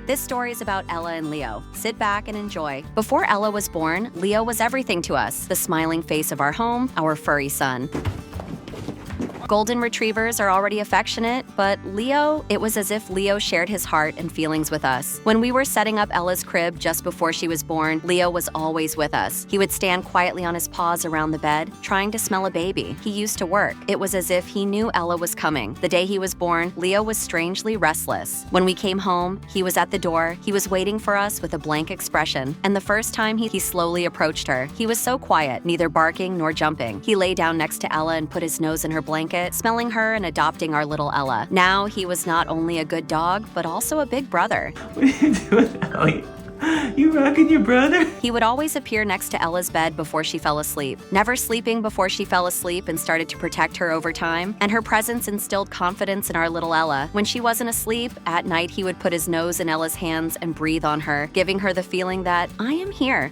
This story is about Ella and Leo. Sit back and enjoy. Before Ella was born, Leo was everything to us, the smiling face of our home, our furry son. Golden retrievers are already affectionate, but Leo, it was as if Leo shared his heart and feelings with us. When we were setting up Ella's crib just before she was born, Leo was always with us. He would stand quietly on his paws around the bed, trying to smell a baby. He used to work. It was as if he knew Ella was coming. The day he was born, Leo was strangely restless. When we came home, he was at the door. He was waiting for us with a blank expression. And the first time he slowly approached her, he was so quiet, neither barking nor jumping. He lay down next to Ella and put his nose in her blanket, smelling her and adopting our little Ella. Now he was not only a good dog, but also a big brother. What are you doing, Ellie? You rocking your brother? He would always appear next to Ella's bed before she fell asleep, never sleeping before she fell asleep and started to protect her over time, and her presence instilled confidence in our little Ella. When she wasn't asleep, at night he would put his nose in Ella's hands and breathe on her, giving her the feeling that, I am here.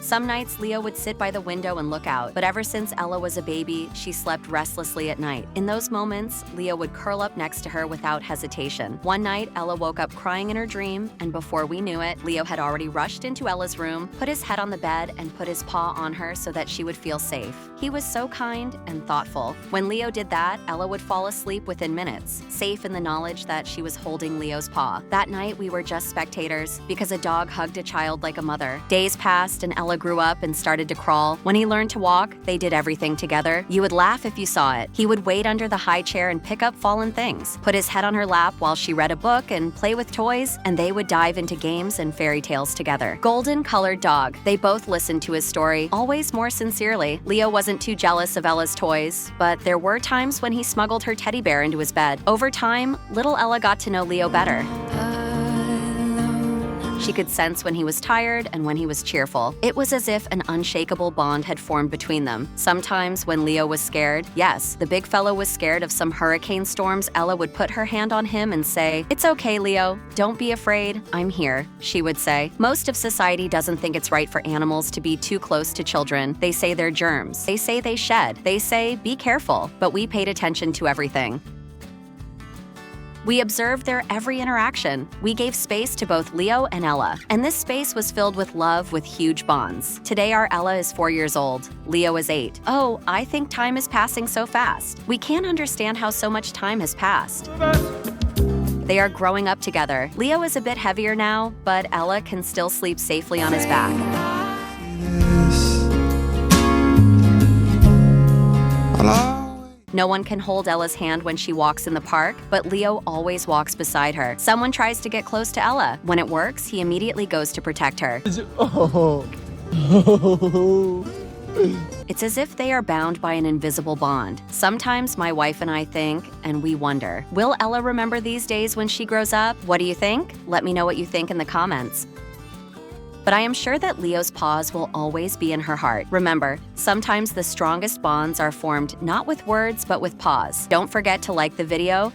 Some nights, Leo would sit by the window and look out, but ever since Ella was a baby, she slept restlessly at night. In those moments, Leo would curl up next to her without hesitation. One night, Ella woke up crying in her dream, and before we knew it, Leo had already rushed into Ella's room, put his head on the bed, and put his paw on her so that she would feel safe. He was so kind and thoughtful. When Leo did that, Ella would fall asleep within minutes, safe in the knowledge that she was holding Leo's paw. That night, we were just spectators, because a dog hugged a child like a mother. Days passed, and Ella grew up and started to crawl. When he learned to walk, they did everything together. You would laugh if you saw it. He would wait under the high chair and pick up fallen things, put his head on her lap while she read a book and play with toys, and they would dive into games and fairy tales together. Golden-colored dog. They both listened to his story, always more sincerely. Leo wasn't too jealous of Ella's toys, but there were times when he smuggled her teddy bear into his bed. Over time, little Ella got to know Leo better. She could sense when he was tired and when he was cheerful. It was as if an unshakable bond had formed between them. Sometimes when Leo was scared, yes, the big fellow was scared of some hurricane storms, Ella would put her hand on him and say, "It's okay, Leo. Don't be afraid. I'm here," she would say. Most of society doesn't think it's right for animals to be too close to children. They say they're germs. They say they shed. They say, be careful. But we paid attention to everything. We observed their every interaction. We gave space to both Leo and Ella, and this space was filled with love with huge bonds. Today our Ella is 4 years old. Leo is 8. Oh, I think time is passing so fast. We can't understand how so much time has passed. They are growing up together. Leo is a bit heavier now, but Ella can still sleep safely on his back. No one can hold Ella's hand when she walks in the park, but Leo always walks beside her. Someone tries to get close to Ella. When it works, he immediately goes to protect her. It's as if they are bound by an invisible bond. Sometimes my wife and I think, and we wonder, will Ella remember these days when she grows up? What do you think? Let me know what you think in the comments. But I am sure that Leo's paws will always be in her heart. Remember, sometimes the strongest bonds are formed not with words, but with paws. Don't forget to like the video,